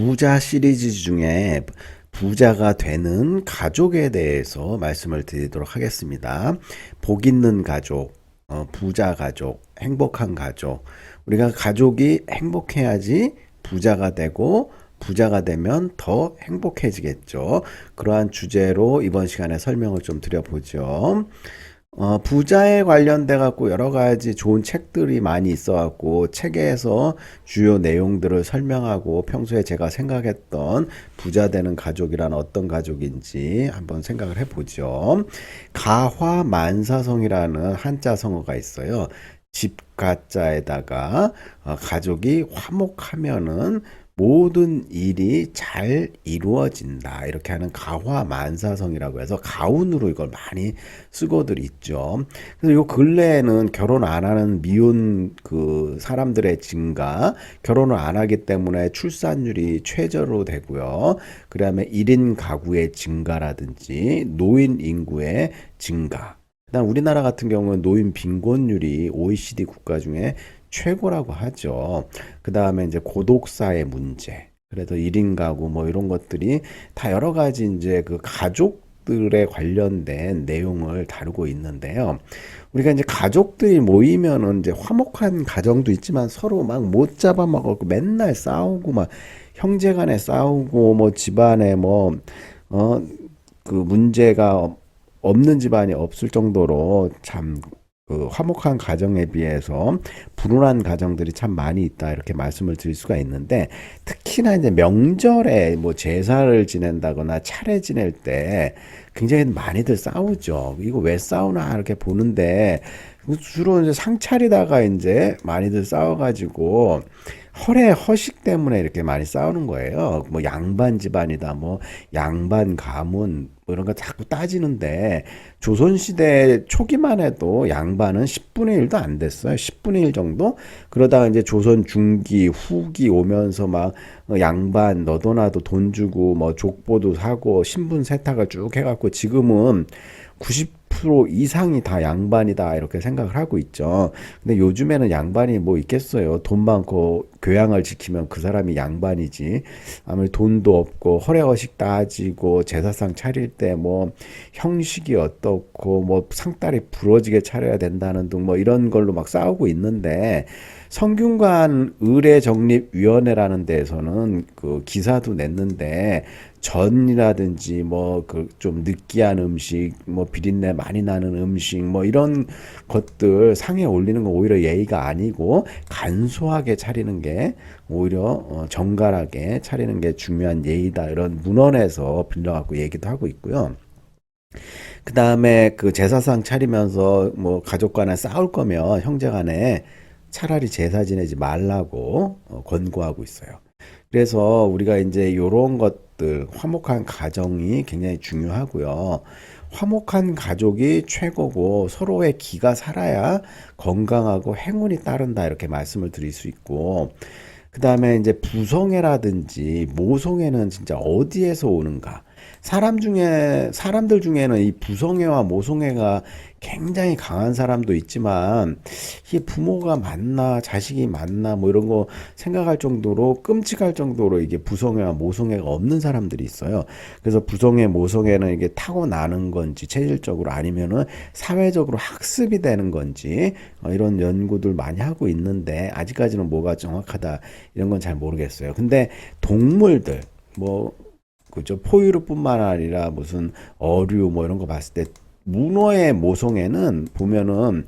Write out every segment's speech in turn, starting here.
부자 시리즈 중에 부자가 되는 가족에 대해서 말씀을 드리도록 하겠습니다. 복 있는 가족, 부자 가족, 행복한 가족. 우리가 가족이 행복해야지 부자가 되고 부자가 되면 더 행복해지겠죠. 그러한 주제로 이번 시간에 설명을 좀 드려보죠. 부자에 관련돼 갖고 여러 가지 좋은 책들이 많이 있어 갖고 책에서 주요 내용들을 설명하고 평소에 제가 생각했던 부자 되는 가족이란 어떤 가족인지 한번 생각을 해보죠. 가화만사성이라는 한자 성어가 있어요. 집가자에다가 가족이 화목하면은 모든 일이 잘 이루어진다. 이렇게 하는 가화만사성이라고 해서 가운으로 이걸 많이 쓰고들 있죠. 그래서 요 근래에는 결혼 안 하는 미혼 그 사람들의 증가, 결혼을 안 하기 때문에 출산율이 최저로 되고요. 그다음에 1인 가구의 증가라든지 노인 인구의 증가. 그다음 우리나라 같은 경우는 노인 빈곤율이 OECD 국가 중에 최고라고 하죠. 그 다음에 이제 고독사의 문제. 그래서 1인 가구 뭐 이런 것들이 다 여러 가지 이제 그 가족들에 관련된 내용을 다루고 있는데요. 우리가 이제 가족들이 모이면은 이제 화목한 가정도 있지만 서로 막 못 잡아먹고 맨날 싸우고 막 형제 간에 싸우고 뭐 집안에 그 문제가 없는 집안이 없을 정도로 참 그 화목한 가정에 비해서 불운한 가정들이 참 많이 있다 이렇게 말씀을 드릴 수가 있는데 특히나 이제 명절에 뭐 제사를 지낸다거나 차례 지낼 때 굉장히 많이들 싸우죠. 이거 왜 싸우나 이렇게 보는데 주로 이제 상차리다가 이제 많이들 싸워가지고 허례 허식 때문에 이렇게 많이 싸우는 거예요. 뭐 양반 집안이다, 뭐 양반 가문 뭐 이런 거 자꾸 따지는데 조선시대 초기만 해도 양반은 10분의 1도 안 됐어요. 10분의 1 정도? 그러다가 이제 조선 중기, 후기 오면서 막 양반 너도 나도 돈 주고 뭐 족보도 사고 신분 세탁을 쭉 해갖고 지금은 90% 이상이 다 양반이다 이렇게 생각을 하고 있죠. 근데 요즘에는 양반이 뭐 있겠어요. 돈 많고 교양을 지키면 그 사람이 양반이지. 아무리 돈도 없고 허례허식 따지고 제사상 차릴 때 뭐 형식이 어떻고 뭐 상다리 부러지게 차려야 된다는 등 뭐 이런 걸로 막 싸우고 있는데 성균관 의례정립위원회라는 데에서는 그 기사도 냈는데 전이라든지 뭐 그 좀 느끼한 음식, 뭐 비린내 많이 나는 음식, 뭐 이런 것들 상에 올리는 건 오히려 예의가 아니고 간소하게 차리는 게 오히려 정갈하게 차리는 게 중요한 예의다 이런 문헌에서 빌려갖고 얘기도 하고 있고요. 그 다음에 그 제사상 차리면서 뭐 가족 간에 싸울 거면 형제 간에 차라리 제사 지내지 말라고 권고하고 있어요. 그래서 우리가 이제 요런 것들, 화목한 가정이 굉장히 중요하고요. 화목한 가족이 최고고 서로의 기가 살아야 건강하고 행운이 따른다 이렇게 말씀을 드릴 수 있고 그다음에 이제 부성애라든지 모성애는 진짜 어디에서 오는가? 사람들 중에는 이 부성애와 모성애가 굉장히 강한 사람도 있지만 이게 부모가 맞나 자식이 맞나 뭐 이런 거 생각할 정도로 끔찍할 정도로 이게 부성애와 모성애가 없는 사람들이 있어요. 그래서 부성애, 모성애는 이게 타고나는 건지 체질적으로 아니면은 사회적으로 학습이 되는 건지 이런 연구들 많이 하고 있는데 아직까지는 뭐가 정확하다 이런 건 잘 모르겠어요. 근데 동물들 뭐 그죠 포유류뿐만 아니라 무슨 어류 뭐 이런 거 봤을 때 문어의 모성애는 보면은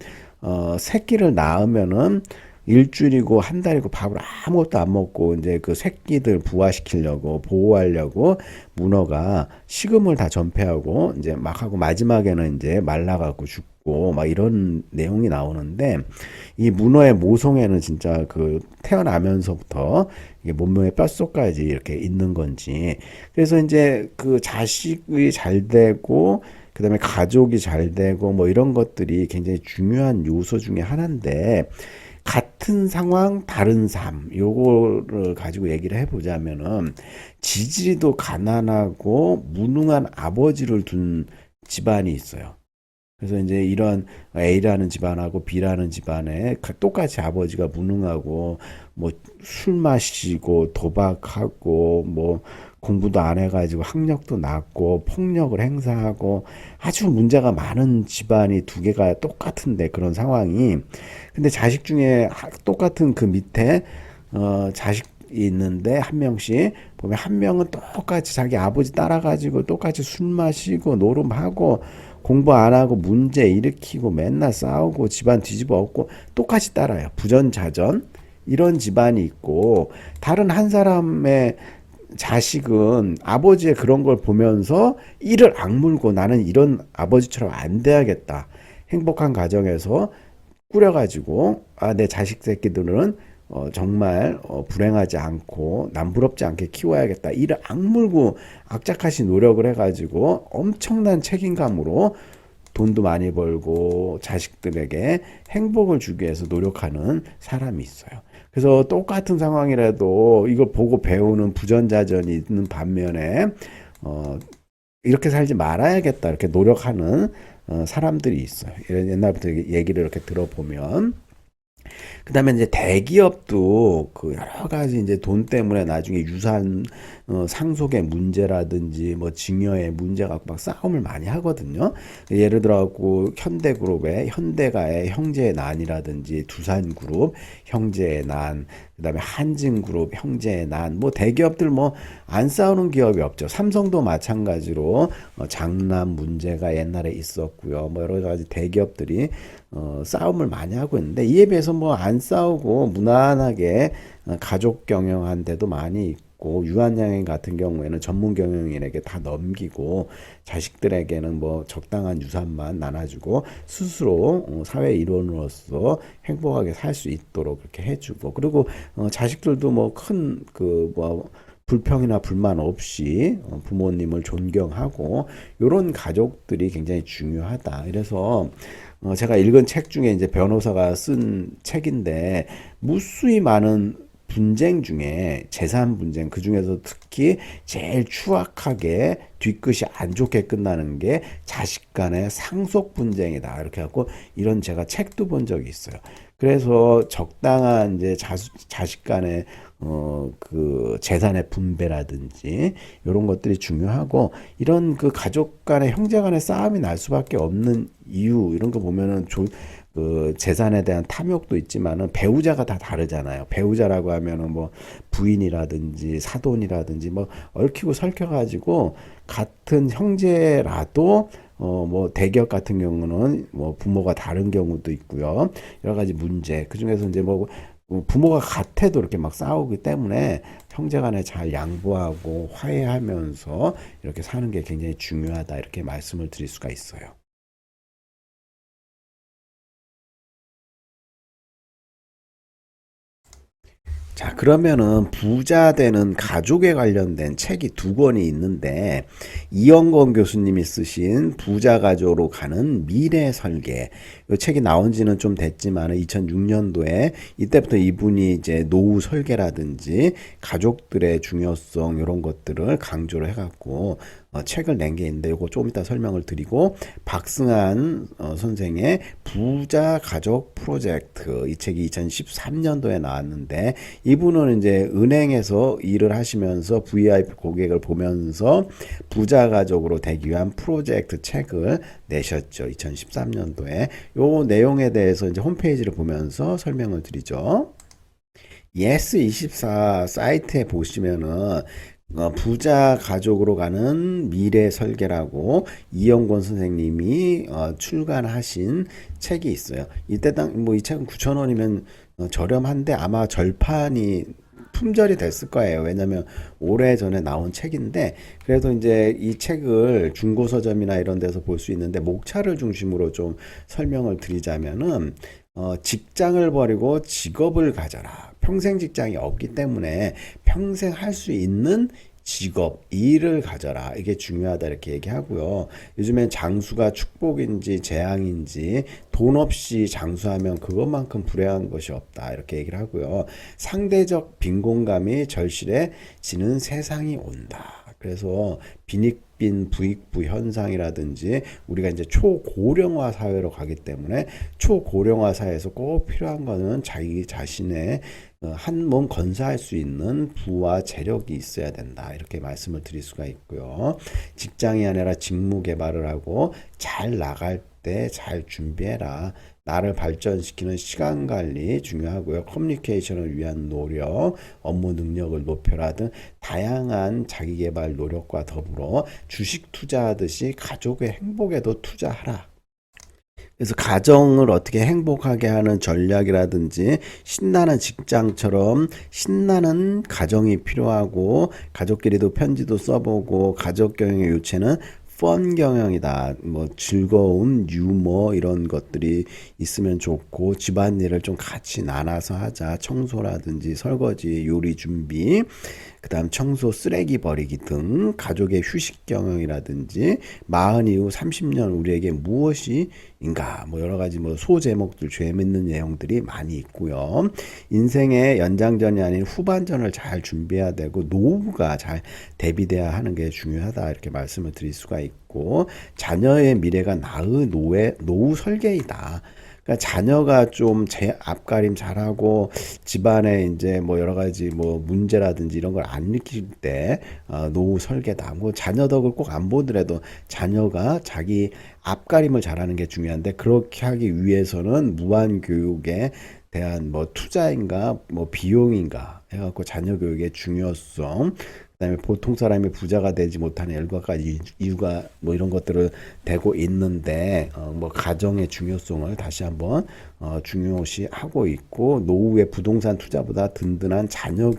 새끼를 낳으면은 일주일이고 한 달이고 밥을 아무것도 안 먹고 이제 그 새끼들 부화시키려고 보호하려고 문어가 식음을 다 전폐하고 이제 막 하고 마지막에는 이제 말라가고 죽고 막 이런 내용이 나오는데 이 문어의 모성애는 진짜 그 태어나면서부터 이게 몸매의 뼛속까지 이렇게 있는 건지 그래서 이제 그 자식이 잘 되고 그다음에 가족이 잘 되고 뭐 이런 것들이 굉장히 중요한 요소 중에 하나인데 같은 상황 다른 삶 요거를 가지고 얘기를 해보자면은 지지리도 가난하고 무능한 아버지를 둔 집안이 있어요. 그래서 이제 이런 A라는 집안하고 B라는 집안에 똑같이 아버지가 무능하고 뭐 술 마시고 도박하고 뭐 공부도 안 해가지고 학력도 낮고 폭력을 행사하고 아주 문제가 많은 집안이 두 개가 똑같은데 그런 상황이 근데 자식 중에 똑같은 그 밑에 자식이 있는데 한 명씩 보면 한 명은 똑같이 자기 아버지 따라가지고 똑같이 술 마시고 노름하고 공부 안 하고 문제 일으키고 맨날 싸우고 집안 뒤집어 엎고 똑같이 따라요. 부전자전 이런 집안이 있고 다른 한 사람의 자식은 아버지의 그런 걸 보면서 이를 악물고 나는 이런 아버지처럼 안 돼야겠다. 행복한 가정에서 꾸려가지고 내 자식 새끼들은 정말 불행하지 않고 남부럽지 않게 키워야겠다. 이를 악물고 악착같이 노력을 해가지고 엄청난 책임감으로 돈도 많이 벌고 자식들에게 행복을 주기 위해서 노력하는 사람이 있어요. 그래서 똑같은 상황이라도 이걸 보고 배우는 부전자전이 있는 반면에 어, 이렇게 살지 말아야겠다 이렇게 노력하는 사람들이 있어요. 옛날부터 얘기를 이렇게 들어보면 그다음에 이제 대기업도 그 여러 가지 이제 돈 때문에 나중에 유산 상속의 문제라든지 뭐 증여의 문제 갖고 막 싸움을 많이 하거든요. 예를 들어 갖고 현대그룹의 현대가의 형제의 난이라든지 두산그룹 형제의 난, 그다음에 한진그룹 형제의 난, 뭐 대기업들 뭐 안 싸우는 기업이 없죠. 삼성도 마찬가지로 장남 문제가 옛날에 있었고요. 뭐 여러 가지 대기업들이 싸움을 많이 하고 있는데 이에 비해서 뭐 안 싸우고 무난하게 가족 경영한 데도 많이 있고 유한양행 같은 경우에는 전문 경영인에게 다 넘기고 자식들에게는 뭐 적당한 유산만 나눠주고 스스로 사회 일원으로서 행복하게 살 수 있도록 그렇게 해주고 그리고 자식들도 뭐 큰 그 뭐 불평이나 불만 없이 부모님을 존경하고 요런 가족들이 굉장히 중요하다. 그래서 제가 읽은 책 중에 이제 변호사가 쓴 책인데 무수히 많은 분쟁 중에 재산 분쟁 그 중에서 특히 제일 추악하게 뒤끝이 안 좋게 끝나는 게 자식 간의 상속 분쟁이다 이렇게 갖고 이런 제가 책도 본 적이 있어요. 그래서 적당한 이제 자식 간의 그 재산의 분배라든지 이런 것들이 중요하고 이런 그 가족 간의 형제 간의 싸움이 날 수밖에 없는 이유 이런 거 보면은 그 재산에 대한 탐욕도 있지만은 배우자가 다 다르잖아요. 배우자라고 하면은 뭐 부인이라든지 사돈이라든지 뭐 얽히고 설켜가지고 같은 형제라도 뭐 대기업 같은 경우는 뭐 부모가 다른 경우도 있고요. 여러 가지 문제. 그 중에서 이제 뭐 부모가 같아도 이렇게 막 싸우기 때문에 형제간에 잘 양보하고 화해하면서 이렇게 사는 게 굉장히 중요하다 이렇게 말씀을 드릴 수가 있어요. 자, 그러면은 부자 되는 가족에 관련된 책이 두 권이 있는데 이영건 교수님이 쓰신 부자 가족으로 가는 미래 설계. 이 책이 나온 지는 좀 됐지만 2006년도에 이때부터 이분이 이제 노후 설계라든지 가족들의 중요성 이런 것들을 강조를 해갖고 책을 낸 게 있는데 이거 조금 이따 설명을 드리고 박승한 선생의 부자 가족 프로젝트 이 책이 2013년도에 나왔는데 이분은 이제 은행에서 일을 하시면서 VIP 고객을 보면서 부자 가족으로 되기 위한 프로젝트 책을 내셨죠. 2013년도에 요 내용에 대해서 이제 홈페이지를 보면서 설명을 드리죠. 예스24 사이트에 보시면은 부자 가족으로 가는 미래 설계라고 이영권 선생님이 출간하신 책이 있어요. 이때 뭐 이 책은 9,000원이면 저렴한데 아마 절판이 품절이 됐을 거예요. 왜냐면 오래전에 나온 책인데 그래도 이제 이 책을 중고 서점이나 이런 데서 볼 수 있는데 목차를 중심으로 좀 설명을 드리자면은 직장을 버리고 직업을 가져라. 평생 직장이 없기 때문에 평생 할 수 있는 직업, 일을 가져라. 이게 중요하다 이렇게 얘기하고요. 요즘엔 장수가 축복인지 재앙인지 돈 없이 장수하면 그것만큼 불행한 것이 없다. 이렇게 얘기를 하고요. 상대적 빈곤감이 절실해지는 세상이 온다. 그래서 빈 부익부 현상이라든지 우리가 이제 초고령화 사회로 가기 때문에 초고령화 사회에서 꼭 필요한 거는 자기 자신의 한 몸 건사할 수 있는 부와 재력이 있어야 된다. 이렇게 말씀을 드릴 수가 있고요. 직장이 아니라 직무 개발을 하고 잘 나갈 때 잘 준비해라. 나를 발전시키는 시간 관리 중요하고요. 커뮤니케이션을 위한 노력, 업무 능력을 높여라 등 다양한 자기 개발 노력과 더불어 주식 투자하듯이 가족의 행복에도 투자하라. 그래서 가정을 어떻게 행복하게 하는 전략이라든지 신나는 직장처럼 신나는 가정이 필요하고 가족끼리도 편지도 써보고 가족 경영의 요체는 펀 경영이다. 뭐 즐거움, 유머 이런 것들이 있으면 좋고 집안일을 좀 같이 나눠서 하자. 청소라든지 설거지, 요리 준비, 그다음 청소, 쓰레기 버리기 등 가족의 휴식 경영이라든지 마흔 이후 30년 우리에게 무엇이인가 뭐 여러 가지 뭐 소제목들 재밌는 내용들이 많이 있고요. 인생의 연장전이 아닌 후반전을 잘 준비해야 되고 노후가 잘 대비돼야 하는 게 중요하다 이렇게 말씀을 드릴 수가 있고 자녀의 미래가 나의 노후 설계이다. 그러니까 자녀가 좀 제 앞가림 잘하고 집안에 이제 뭐 여러 가지 뭐 문제라든지 이런 걸 안 일으킬 때 노후 설계다. 뭐 자녀 덕을 꼭 안 보더라도 자녀가 자기 앞가림을 잘하는 게 중요한데 그렇게 하기 위해서는 무한 교육에 대한 뭐 투자인가 뭐 비용인가 해갖고 자녀 교육의 중요성 그다음에 보통 사람이 부자가 되지 못하는 열과 가지 이유가 뭐 이런 것들을 대고 있는데 뭐 가정의 중요성을 다시 한번 중요시하고 있고 노후의 부동산 투자보다 든든한 자녀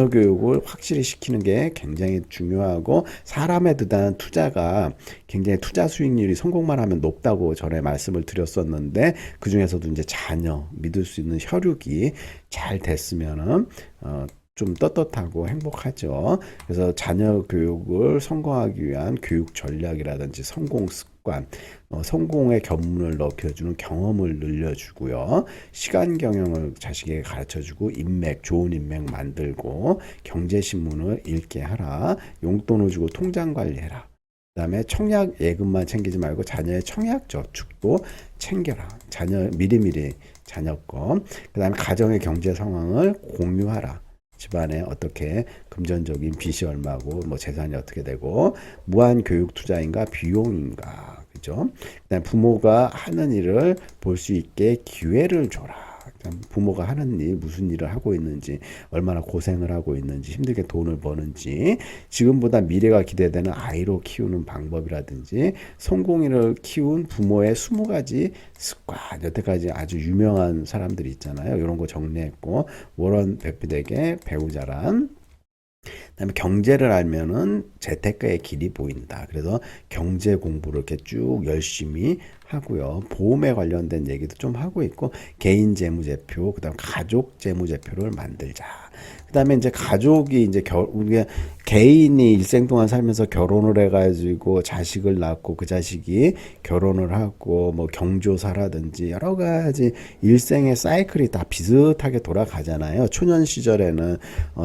교육을 확실히 시키는 게 굉장히 중요하고 사람에 대한 투자가 굉장히 투자 수익률이 성공만 하면 높다고 전에 말씀을 드렸었는데 그 중에서도 이제 자녀 믿을 수 있는 혈육이 잘 됐으면은 좀 떳떳하고 행복하죠. 그래서 자녀 교육을 성공하기 위한 교육 전략이라든지 성공 습관, 성공의 견문을 넓혀주는 경험을 늘려주고요. 시간 경영을 자식에게 가르쳐주고 인맥, 좋은 인맥 만들고 경제신문을 읽게 하라. 용돈을 주고 통장 관리해라. 그다음에 청약 예금만 챙기지 말고 자녀의 청약 저축도 챙겨라. 자녀 미리미리 자녀 거. 그다음에 가정의 경제 상황을 공유하라. 집안에 어떻게 금전적인 빚이 얼마고 뭐 재산이 어떻게 되고 무한 교육 투자인가 비용인가 그죠? 그다음 부모가 하는 일을 볼 수 있게 기회를 줘라. 부모가 하는 일 무슨 일을 하고 있는지 얼마나 고생을 하고 있는지 힘들게 돈을 버는지 지금보다 미래가 기대되는 아이로 키우는 방법이라든지 성공인을 키운 부모의 20가지 습관 여태까지 아주 유명한 사람들이 있잖아요. 이런 거 정리했고 워런 버핏에게 배우자란 그다음에 경제를 알면은 재테크의 길이 보인다. 그래서 경제 공부를 이렇게 쭉 열심히 하고요. 보험에 관련된 얘기도 좀 하고 있고 개인 재무제표, 그다음 가족 재무제표를 만들자. 그다음에 이제 가족이 이제 우리가 개인이 일생 동안 살면서 결혼을 해가지고 자식을 낳고 그 자식이 결혼을 하고 뭐 경조사라든지 여러 가지 일생의 사이클이 다 비슷하게 돌아가잖아요. 초년 시절에는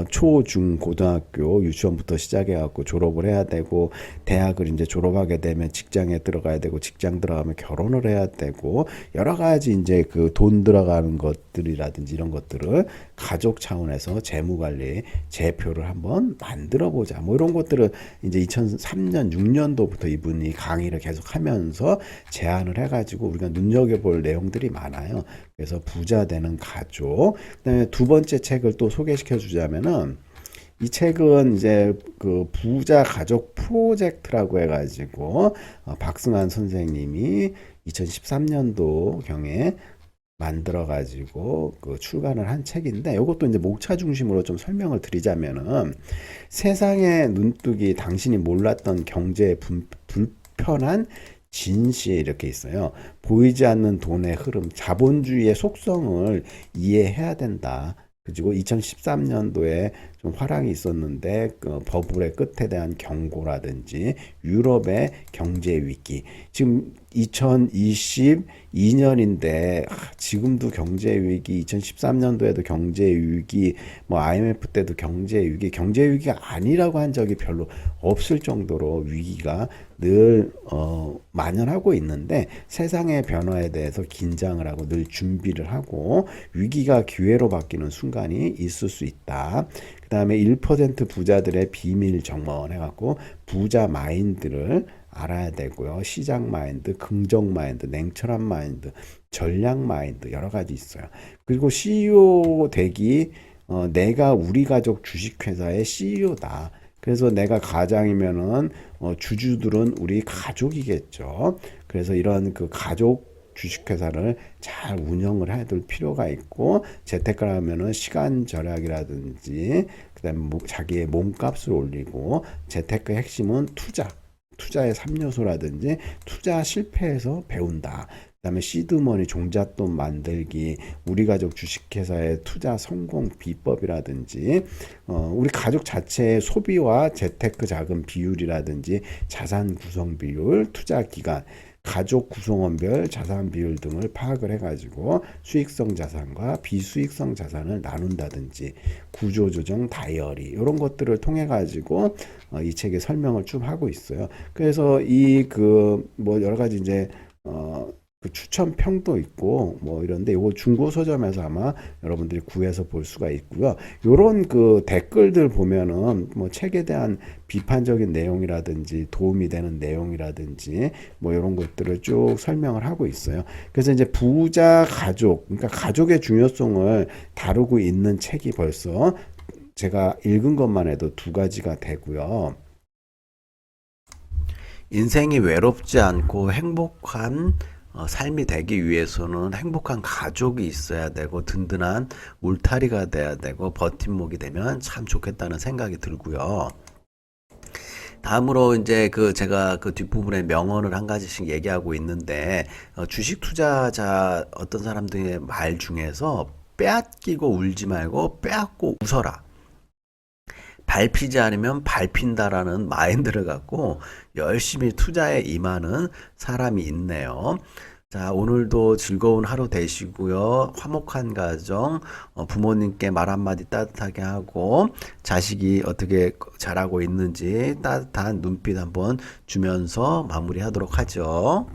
초, 중, 고등학교, 유치원부터 시작해갖고 졸업을 해야 되고 대학을 이제 졸업하게 되면 직장에 들어가야 되고 직장 들어가면 결혼을 해야 되고 여러 가지 이제 그 돈 들어가는 것들이라든지 이런 것들을 가족 차원에서 재무관리 제표를 한번 만들어 보자. 뭐 이런 것들을 이제 2003년, 6년도부터 이분이 강의를 계속 하면서 제안을 해가지고 우리가 눈여겨볼 내용들이 많아요. 그래서 부자 되는 가족. 그다음에 두 번째 책을 또 소개시켜 주자면은 이 책은 이제 그 부자 가족 프로젝트라고 해가지고 박승환 선생님이 2013년도 경에 만들어가지고 그 출간을 한 책인데 이것도 이제 목차 중심으로 좀 설명을 드리자면은 세상의 눈뜨기 당신이 몰랐던 경제의 불편한 진시 이렇게 있어요. 보이지 않는 돈의 흐름, 자본주의의 속성을 이해해야 된다. 그리고 2013년도에 좀 화랑이 있었는데 그 버블의 끝에 대한 경고라든지 유럽의 경제 위기 지금 2022년인데 지금도 경제 위기 2013년도에도 경제 위기 뭐 IMF 때도 경제 위기가 아니라고 한 적이 별로 없을 정도로 위기가 늘 만연하고 있는데 세상의 변화에 대해서 긴장을 하고 늘 준비를 하고 위기가 기회로 바뀌는 순간이 있을 수 있다. 그 다음에 1% 부자들의 비밀 정원 해갖고 부자 마인드를 알아야 되고요. 시장 마인드, 긍정 마인드, 냉철한 마인드, 전략 마인드 여러 가지 있어요. 그리고 CEO 되기 내가 우리 가족 주식회사의 CEO다. 그래서 내가 가장이면은 주주들은 우리 가족이겠죠. 그래서 이런 그 가족 주식회사를 잘 운영을 해야 될 필요가 있고 재테크를 하면은 시간 절약이라든지 그다음에 자기의 몸값을 올리고 재테크의 핵심은 투자의 3요소라든지 투자 실패해서 배운다. 그다음에 시드머니 종잣돈 만들기, 우리 가족 주식회사의 투자 성공 비법이라든지 우리 가족 자체의 소비와 재테크 자금 비율이라든지 자산 구성 비율, 투자 기간, 가족 구성원별 자산 비율 등을 파악을 해가지고 수익성 자산과 비수익성 자산을 나눈다든지 구조조정 다이어리 이런 것들을 통해 가지고 이 책에 설명을 좀 하고 있어요. 그래서 이 그 뭐 여러 가지 이제 그 추천평도 있고 뭐 이런데 요거 중고 서점에서 아마 여러분들이 구해서 볼 수가 있고요. 요런 그 댓글들 보면은 뭐 책에 대한 비판적인 내용이라든지 도움이 되는 내용이라든지 뭐 이런 것들을 쭉 설명을 하고 있어요. 그래서 이제 부자 가족, 그러니까 가족의 중요성을 다루고 있는 책이 벌써 제가 읽은 것만 해도 2가지가 되고요. 인생이 외롭지 않고 행복한 삶이 되기 위해서는 행복한 가족이 있어야 되고 든든한 울타리가 돼야 되고 버팀목이 되면 참 좋겠다는 생각이 들고요. 다음으로 이제 그 제가 그 뒷부분에 명언을 한 가지씩 얘기하고 있는데 주식 투자자 어떤 사람들의 말 중에서 빼앗기고 울지 말고 빼앗고 웃어라. 밟히지 않으면 밟힌다라는 마인드를 갖고 열심히 투자에 임하는 사람이 있네요. 자, 오늘도 즐거운 하루 되시고요. 화목한 가정, 부모님께 말 한마디 따뜻하게 하고 자식이 어떻게 자라고 있는지 따뜻한 눈빛 한번 주면서 마무리하도록 하죠.